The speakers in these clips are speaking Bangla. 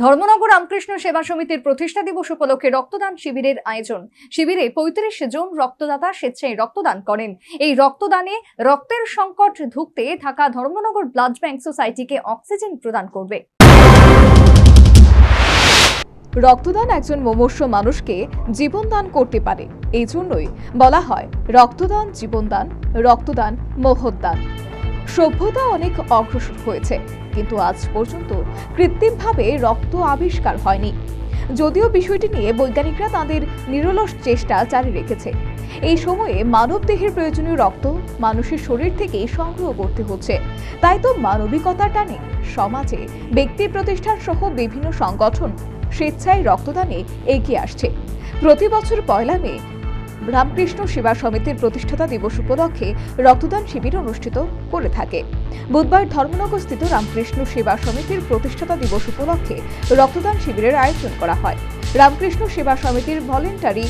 ধর্মনগর রামকৃষ্ণ সেবা সমিতির প্রতিষ্ঠা দিবস উপলক্ষে রক্তদান শিবিরের আয়োজন। শিবিরে ৩৫ জন রক্তদাতা স্বেচ্ছায় রক্তদান করেন। এই রক্তদানে রক্তের সংকট ধুঁকতে থাকা ধর্মনগর ব্লাড ব্যাংক সোসাইটিকে অক্সিজেন প্রদান করবে। রক্তদান একজন মুমূর্ষ মানুষকে জীবন দান করতে পারে, এই জন্যই বলা হয় রক্তদান জীবনদান, রক্তদান মহৎদান। সভ্যতা অনেক অগ্রসর হয়েছে, কিন্তু আজ পর্যন্ত কৃত্রিমভাবে রক্ত আবিষ্কার হয়নি। যদিও বিষয়টি নিয়ে বৈজ্ঞানিকরা তাদের নিরলস চেষ্টা জারি রেখেছে। এই সময়ে মানব দেহের প্রয়োজনীয় রক্ত মানুষের শরীর থেকে সংগ্রহ করতে হচ্ছে। তাই তো মানবিকতার টানে সমাজে ব্যক্তি প্রতিষ্ঠান সহ বিভিন্ন সংগঠন স্বেচ্ছায় রক্তদানে এগিয়ে আসছে। প্রতি বছর ১ মে রামকৃষ্ণ সেবা সমিতির প্রতিষ্ঠাতা দিবস উপলক্ষে রক্তদান শিবির অনুষ্ঠিত করে থাকে। বুধবার ধর্মনগরস্থিত রামকৃষ্ণ সেবা সমিতির প্রতিষ্ঠাতা দিবস উপলক্ষে রক্তদান শিবিরের আয়োজন করা হয়। রামকৃষ্ণ সেবা সমিতির ভলেন্টারি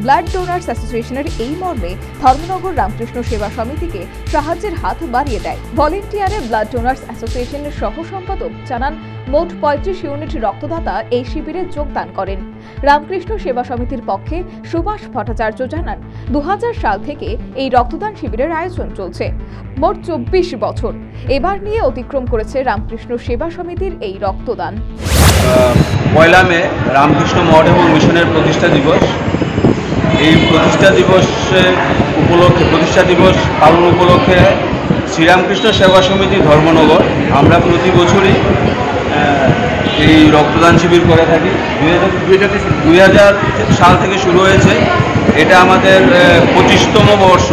ব্লাড ডোনার্স অ্যাসোসিয়েশনের এই মর্মে ধর্মনগর রামকৃষ্ণ সেবা সমিতিকে সাহায্যের হাত বাড়িয়ে দেয়। ভলেন্টিয়ারে ব্লাড ডোনার্স অ্যাসোসিয়েশনের সহ সম্পাদক জানান, মোট ৩৫ ইউনিট রক্তদাতা এই শিবিরে যোগদান করেন। রামকৃষ্ণ সেবা সমিতির পক্ষে সুভাষ ভট্টাচার্য জানান, ২০০০ সাল থেকে এই রক্তদান শিবিরের আয়োজন চলছে। মোট ২৪ বছর এবার নিয়ে অতিক্রম করেছে রামকৃষ্ণ সেবা সমিতির এই রক্তদান। ১ মে রামকৃষ্ণ মঠ এবং মিশনের প্রতিষ্ঠা দিবস। এই প্রতিষ্ঠা দিবস পালন উপলক্ষে শ্রীরামকৃষ্ণ সেবা সমিতি ধর্মনগর আমরা প্রতি বছরই এই রক্তদান শিবির করে থাকি। ২০০০ সাল থেকে শুরু হয়েছে। এটা আমাদের ২৫তম বর্ষ।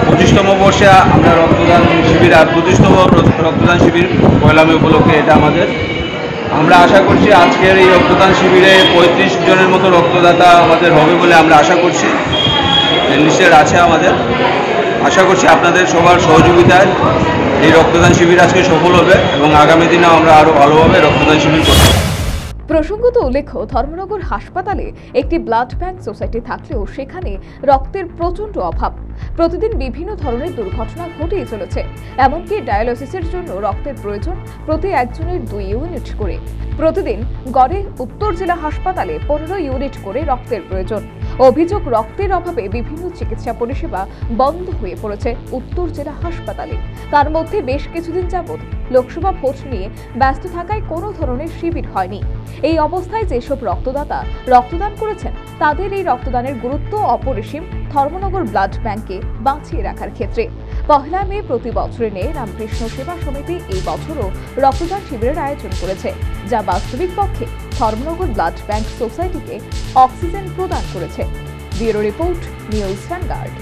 ২৫তম বর্ষে আমরা রক্তদান শিবির আর ২৫তম রক্তদান শিবির ১ মে উপলক্ষে এটা আমাদের। আমরা আশা করছি আজকের এই রক্তদান শিবিরে ৩৫ জনের মতো রক্তদাতা আমাদের হবে বলে আমরা আশা করছি। লিস্টেড আছে আমাদের। আশা করছি আপনাদের সবার সহযোগিতায় এই রক্তদান শিবির আজকে সফল হবে এবং আগামী দিনেও আমরা আরও ভালোভাবে রক্তদান শিবির করব। প্রসঙ্গত উল্লেখ্য, ধর্মনগর হাসপাতালে একটি ব্লাড ব্যাংক সোসাইটি থাকলেও সেখানে রক্তের প্রচণ্ড অভাব। প্রতিদিন বিভিন্ন ধরনের দুর্ঘটনা ঘটেই চলেছে। এমনকি ডায়ালিসিসের জন্য রক্তের প্রয়োজন প্রতি একজনের ২ ইউনিট করে। প্রতিদিন গড়ে উত্তর জেলা হাসপাতালে ১৫ ইউনিট করে রক্তের প্রয়োজন। অভিযোগ, রক্তের অভাবে বিভিন্ন চিকিৎসা পরিষেবা বন্ধ হয়ে পড়েছে উত্তর জেলা হাসপাতালে। তার মধ্যে বেশ কিছুদিন যাবৎ লোকসভা ভোট নিয়ে ব্যস্ত থাকায় কোনো ধরনের শিবির হয়নি। এই অবস্থায় যেসব রক্তদাতা রক্তদান করেছেন তাদের এই রক্তদানের গুরুত্ব অপরিসীম ধর্মনগর ব্লাড ব্যাংকে বাঁচিয়ে রাখার ক্ষেত্রে। ১ মে প্রতি বছরের ন্যায় রামকৃষ্ণ সেবা সমিতি এই বছরও রক্তদান শিবিরের আয়োজন করেছে, যা বাস্তবিক পক্ষে ধর্মনগর ব্লাড ব্যাংক সোসাইটিকে অক্সিজেন প্রদান করেছে। Bureau report, news vanguard.